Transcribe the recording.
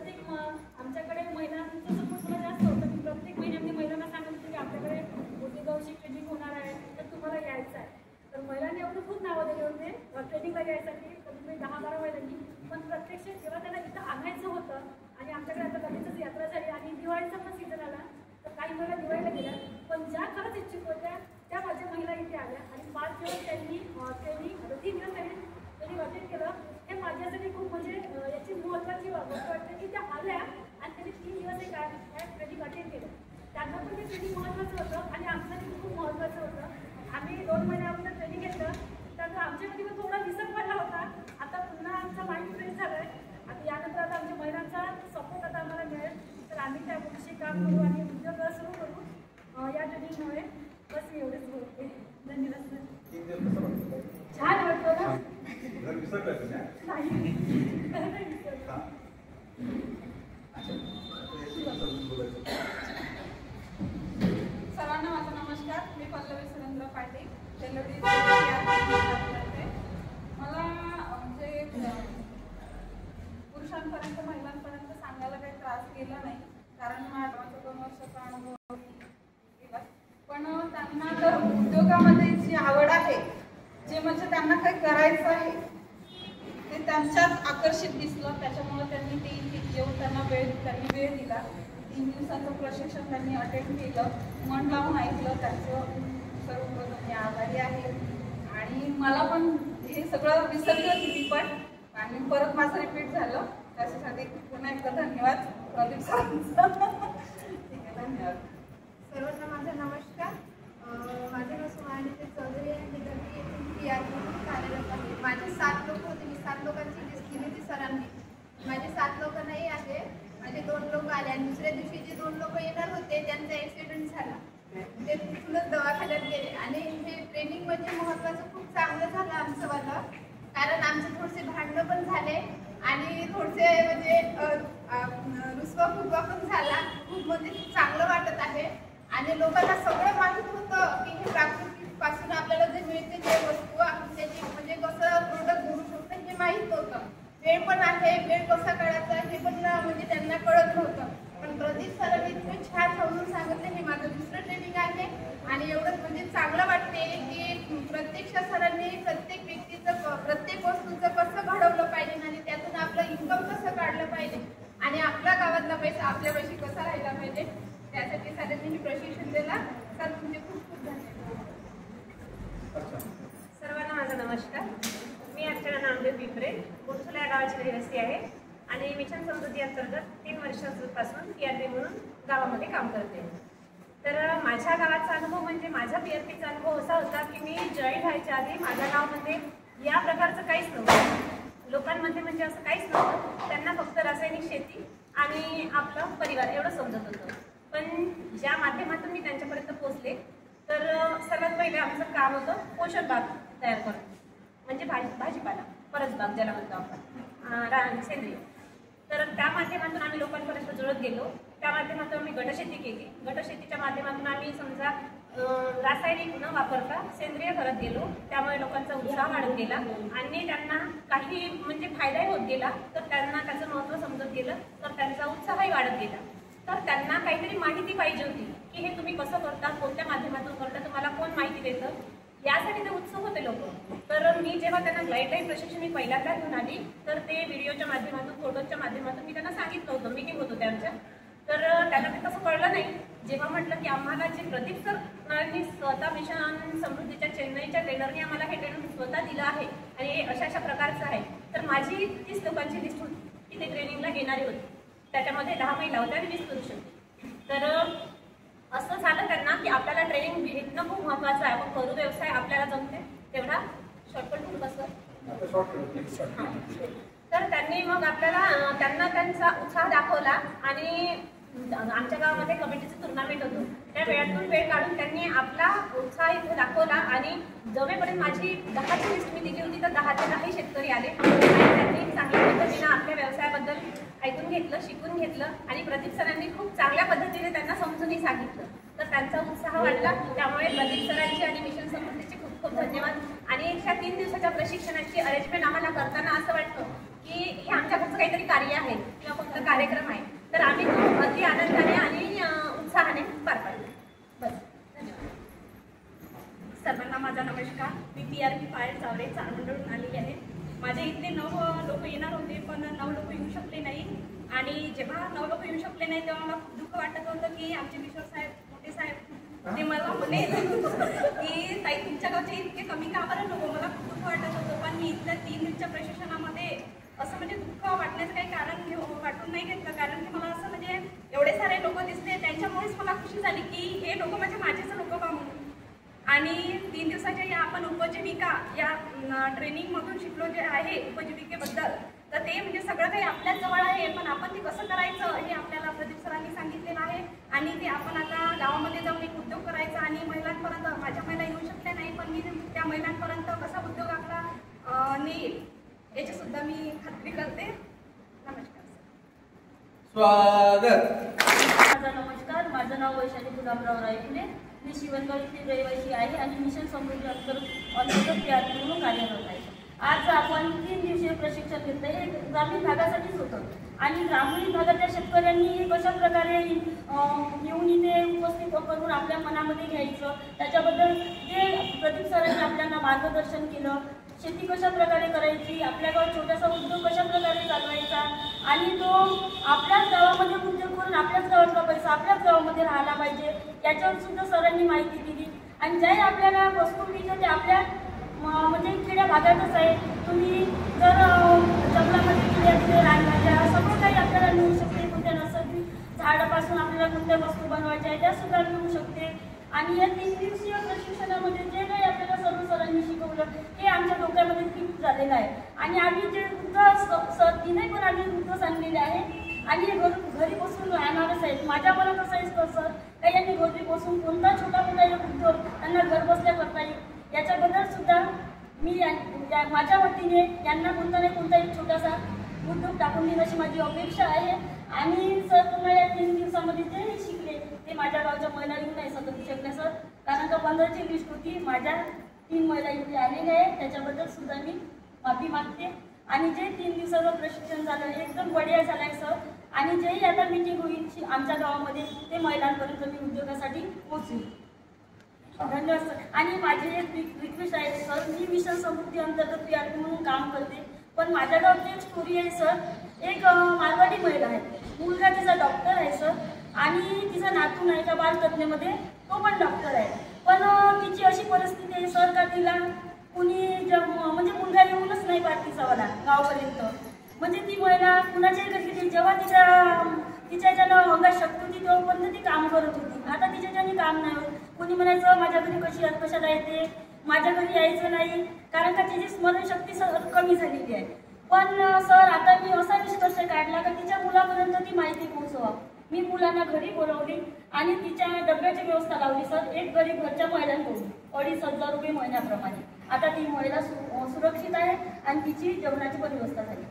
प्रत्येक आमच्याकडे महिलांचं सपोर्ट मला जास्त होतं की प्रत्येक महिन्यामध्ये महिलांना सांगत होते की आपल्याकडे मोठेगावची ट्रेनिंग होणार आहे तर तुम्हाला यायचं आहे. तर महिलांनी एवढं खूप नावं दिले होते ट्रेनिंगला यायसाठी कधी 10-12 महिलांनी. पण प्रत्यक्ष जेव्हा त्यांना इथं आणायचं होतं आणि आमच्याकडे आता लगेचच यात्रा झाली आणि दिवाळीचा पण सीझन आला तर काही महिला दिवाळीला गेल्या. पण ज्या खरंच इच्छुक होत्या त्या माझ्या महिला इथे आल्या आणि 5 दिवस त्यांनी ट्रेनिंग 3 दिवस त्यांनी अटेंड केलं. हे माझ्यासाठी खूप म्हणजे याची महत्त्वाची गोष्ट वाटते की त्या आल्या आणि त्यांनी 3 दिवस हे ट्रेनिंग अटेंड केलं. त्यांना पण ते ट्रेनिंग महत्त्वाचं होतं आणि आमच्यासाठी खूप महत्त्वाचं होतं. आम्ही 2 महिने अगोदर ट्रेनिंग घेतलं त्यानंतर आमच्यामध्ये पण थोडा विसर पडला होता. आता पुन्हा आमचा माइंड फ्रेश झाला आहे. आता यानंतर आता आमच्या महिलांचा सपोर्ट आता आम्हाला मिळेल तर आम्ही त्या गोष्टी काम करू आणि उद्योग सुरू करू या ट्रेनिंगमुळे. बस मी एवढेच बोलते. धन्यवाद सर. छान वाटतं ना? सर्वांना माझा नमस्कार. मी पल्लवी सुरेंद्र पाटील तेलवडी. मला म्हणजे पुरुषांपर्यंत महिलांपर्यंत सांगायला काही त्रास केला नाही कारण माझा 2 वर्षाचा अनुभव केला. पण त्यांना जर उद्योगामध्ये जी आवड आहे जे म्हणजे त्यांना काही करायचं आहे ते त्यांच्यात आकर्षित दिसलं. त्याच्यामुळे त्यांनी ते येऊन त्यांनी वेळ दिला. 3 दिवसाचं प्रशिक्षण त्यांनी अटेंड केलं. मन लावून ऐकलं. त्यांचं सर्वप्रथम मी आभारी आहे. आणि मला पण हे सगळं विसरली होती मी पण आणि परत माझं रिपीट झालं. त्याच्यासाठी पुन्हा एकदा धन्यवाद प्रदीप सरांचा. ठीक आहे, धन्यवाद. सर्वांना माझा नमस्कार. माझं नाव सुहानी चौधरी आणि मी कार्यरत आहे. माझे 7 लोक होते. मी 7 लोकांची लिस्ट दिली होती सरांनी. माझे 7 लोक नाही आले. माझे 2 लोक आले आणि दुसऱ्या दिवशी जे 2 लोक येणार होते त्यांचा ॲक्सिडेंट झाला. ते तिथूनच दवाखान्यात गेले. आणि हे ट्रेनिंग म्हणजे महत्त्वाचं खूप चांगलं झालं आमचं वाला. कारण आमचे थोडेसे भांडणं पण झाले आणि थोडेसे म्हणजे रुसवा फुगवा पण झाला. खूप म्हणजे चांगलं वाटत आहे. आणि लोकांना सगळं माहीत होतं की हे प्राकृतिकपासून आपल्याला जे मिळते जे वस्तू आपण त्याची म्हणजे कसं प्रोडक्ट बनवू शकतो हे माहीत होतं. वेळ पण आहे. वेळ कसा काढायचा हे पण म्हणजे त्यांना कळत नव्हतं. पण प्रदीप सरांनी इतकं छान समजून सांगितलं. हे माझं दुसरं ट्रेनिंग आहे आणि एवढंच म्हणजे चांगलं वाटते की प्रत्यक्ष सरांनी प्रत्येक व्यक्तीचं प्रत्येक वस्तूचं कसं घडवलं पाहिजे आणि त्यातून आपलं इन्कम कसं काढलं पाहिजे आणि आपल्या गावातला पैसा आपल्यापाशी कसा राहिला पाहिजे त्यासाठी सरांनी प्रशिक्षण दिला. सर तुमचे खूप खूप धन्यवाद. सर्वांना माझा नमस्कार. मी अर्चना नामदेव पिंपरे बोरसुला या गावाची रहिवासी आहे आणि मिशन समृद्धी अंतर्गत 3 वर्षांपासून PRP म्हणून गावामध्ये काम करते. तर माझ्या गावाचा अनुभव म्हणजे माझा PRPचा अनुभव असा होता की मी जॉईन व्हायच्या आधी माझ्या गावामध्ये या प्रकारचं काहीच नव्हतं. लोकांमध्ये म्हणजे असं काहीच नव्हतं. त्यांना फक्त रासायनिक शेती आणि आपलं परिवार एवढं समजत होतं. पण ज्या माध्यमातून मी त्यांच्यापर्यंत पोहोचले तर सर्वात पहिले आमचं काम होतं पोषण बाग तयार करणं म्हणजे भाजीपाला परसबाग ज्याला म्हणतो आपण सेंद्रिय. तर त्या माध्यमातून आम्ही लोकांपर्यंत जुळत गेलो. त्या माध्यमातून आम्ही गटशेती केली. गटशेतीच्या माध्यमातून आम्ही समजा रासायनिक न वापरता सेंद्रिय करत गेलो. त्यामुळे लोकांचा उत्साह वाढत गेला आणि त्यांना काही म्हणजे फायदाही होत गेला. तर त्यांना त्याचं महत्त्व समजत गेलं तर त्यांचा उत्साहही वाढत गेला. तर त्यांना काहीतरी माहिती पाहिजे होती की हे तुम्ही कसं करता, कोणत्या माध्यमातून करता, तुम्हाला कोण माहिती देतं, यासाठी ते उत्सुक होते लोक. तर मी जेव्हा त्यांना लाईट प्रशिक्षण मी पहिल्यांदा घेऊन आली तर ते व्हिडिओच्या माध्यमातून फोटोच्या माध्यमातून मी त्यांना सांगितलं होतं. मीटिंग होतं त्यांच्या. तर त्यांना ते तसं कळलं नाही. जेव्हा म्हटलं की आम्हाला जे प्रदीप सर स्वतः मिशन समृद्धीच्या चेन्नईच्या ट्रेनरने आम्हाला हे ट्रेनिंग स्वतः दिलं आहे आणि हे अशा प्रकारचं आहे तर माझी 30 लोकांची लिस्ट होती की ते ट्रेनिंगला येणारी होती. त्याच्यामध्ये 10 महिला होत्या आणि 20 पुरुष होते. तर असं झालं त्यांना की आपल्याला ट्रेनिंग घेणं खूप महत्त्वाचं आहे. आपण करू व्यवसाय आपल्याला जमते तेवढा शॉर्टकट होऊन कसं. तर त्यांनी मग त्यांना त्यांचा उत्साह दाखवला आणि आमच्या गावामध्ये कमिटीचं टुर्नामेंट होतं. त्या वेळातून वेळ काढून त्यांनी आपला उत्साह इथे दाखवला आणि जमेपर्यंत माझी 10ची लिस्ट मी दिली होती तर 10चे 10 शेतकरी आले आणि त्यांनी चांगल्या पद्धतीनं आपल्या व्यवसायाबद्दल ऐकून घेतलं, शिकून घेतलं आणि प्रदीप सरांनी खूप चांगल्या पद्धतीने त्यांना समजूनही सांगितलं. तर त्यांचा उत्साह वाढला. त्यामुळे प्रदीप सरांची आणि मिशन समृद्धीचे खूप खूप धन्यवाद. आणि ह्या 3 दिवसाच्या प्रशिक्षणाची अरेंजमेंट आम्हाला करताना असं वाटतं की हे आमच्या घरचं काहीतरी कार्य आहे किंवा फक्त कार्यक्रम आहे, तर आम्ही तो अति आनंदाने आणि उत्साहाने पार पाडला. बस, धन्यवाद. सर्वांना माझा नमस्कार. मी PRP पायल चावडे चारमंडळून आलेली आहे. माझ्या इथले 9 लोक येणार होते, पण 9 लोक येऊ शकले नाही. आणि जेव्हा 9 लोक येऊ शकले नाही तेव्हा मला खूप दुःख वाटत होतं की आमचे किशोर साहेब, मोठे साहेब, ते मला म्हणे की ताई तुमच्या गावचे इतके कमी का बरं नको. मला खूप दुःख वाटत होतं, पण मी इथल्या 3 दिवसाच्या प्रशिक्षणामध्ये असं म्हणजे दुःख वाटण्याचं काही कारण वाटून नाही घेतलं. कारण की मला असं म्हणजे एवढे सारे लोक दिसले, त्यांच्यामुळेच मला खुशी झाली की हे लोक म्हणजे माझेच लोक का म्हणून. आणि 3 दिवसाच्या या आपण उपजीविका या ट्रेनिंगमधून शिकलो जे आहे उपजीविकेबद्दल, तर ते म्हणजे सगळं काही आपल्याच जवळ आहे, पण आपण ते कसं करायचं हे आपल्याला प्रदीप सरांनी सांगितलेलं आहे. आणि ते आपण आता गावामध्ये जाऊन एक उद्योग करायचा आणि महिलांपर्यंत, माझ्या महिला येऊ शकल्या नाही, पण मी त्या महिलांपर्यंत कसा उद्योग आपला नेईल याची सुद्धा मी खात्री करते. नमस्कार. स्वागत. माझा नमस्कार. माझं नाव वैशाली गुलाबराव रायफुले. मी शिवणगाव इथली रहिवासी आहे आणि मिशन समृद्धी अंतर्गत PRP म्हणून कार्यरत आहे. आज आपण 3 दिवसीय प्रशिक्षण घेतलं. हे ग्रामीण भागासाठीच होतं आणि ग्रामीण भागातल्या शेतकऱ्यांनी कशा प्रकारे येऊन इथे उपस्थित करून आपल्या मनामध्ये घ्यायचं, त्याच्याबद्दल जे प्रदीप सरांनी आपल्याला मार्गदर्शन केलं. शेती कशा प्रकारे करायची, आपल्या गावात छोटासा उद्योग कशा प्रकारे चालवायचा आणि तो आपल्याच गावामध्ये उद्योग करून आपल्याच गावातला पैसा आपल्याच गावामध्ये राहायला पाहिजे, याच्यावर सुद्धा सरांनी माहिती दिली. आणि ज्याही आपल्याला वस्तू मिळतं ते आपल्या म्हणजे खेड्या भागातच आहे. तुम्ही जर जंगलामध्ये गेल्या तिथे रानभाज्या सगळं काही आपल्याला मिळू शकते. कोणत्या नर्सरी झाडापासून आपल्याला कोणत्या वस्तू बनवायच्या आहे त्या सुद्धा मिळू शकते. आणि या 3 दिवसीय प्रशिक्षणामध्ये जे काही आपल्याला सर्व सरांनी शिकवलं हे आमच्या डोक्यामध्ये फिट झालेलं आहे. आणि आम्ही जे सर तिने पण आम्ही वृद्ध सांगलेले आहे आणि हे घरी बसून राहणारच आहेत. माझ्या मनात असं आहे सर काही यांनी घरी बसून कोणता छोटा मोठा उद्योग त्यांना घर बसल्या करता येईल, याच्याबद्दल सुद्धा मी माझ्या वतीने यांना कोणता नाही कोणता एक छोटासा उद्योग टाकून देईल अशी माझी अपेक्षा आहे. आणि सर पुन्हा या 3 दिवसामध्ये जे शिकले ते माझ्या गावच्या महिला येऊ नाही शकल्या सर, कारण का 15ची लिस्ट होती. माझ्या 3 महिला इथे आलेल्या आहेत, त्याच्याबद्दल सुद्धा मी माफी मागते. आणि जे 3 दिवसाचं प्रशिक्षण झालं एकदम बढिया झालं आहे सर. आणि जेही आता मीटिंग होईल आमच्या गावामध्ये ते महिलांपर्यंत मी उद्योगासाठी पोहोचू. धन्यवाद सर. आणि माझी एक रिक्वेस्ट आहे सर, मी मिशन समृद्धी अंतर्गत PRP म्हणून काम करते, पण माझ्या गावात एक स्टोरी आहे सर. एक मारवाडी महिला आहे, मुलगा तिचा डॉक्टर आहे सर आणि तिचा नातू नाही का बालतज्ञमध्ये तो पण डॉक्टर आहे. पण तिची अशी परिस्थिती आहे सर का तिला कुणी म्हणजे मुलगा येऊनच नाही पाहत तिचावाला गावापर्यंत. म्हणजे ती महिला कुणाच्याही घरी गेली जेव्हा तिच्या ज्यानं अंगात शक्ती होती तेव्हापर्यंत ती काम करत होती. आता तिच्या ज्याने काम नाही होत. कुणी म्हणायचं माझ्या घरी कशाला येते, माझ्या घरी यायचं नाही, कारण का तिची स्मरणशक्ती कमी झालेली आहे. पण सर आता मी असा निष्कर्ष काढला का तिच्या मुलापर्यंत ती माहिती पोहोचवा. मी मुलांना घरी बोलवली आणि तिच्या डब्याची व्यवस्था लावली सर. एक गरीब घरच्या महिलांकडून 2,500 रुपये महिन्याप्रमाणे. आता ती महिला सुरक्षित आहे आणि तिची जेवणाची पण व्यवस्था झाली.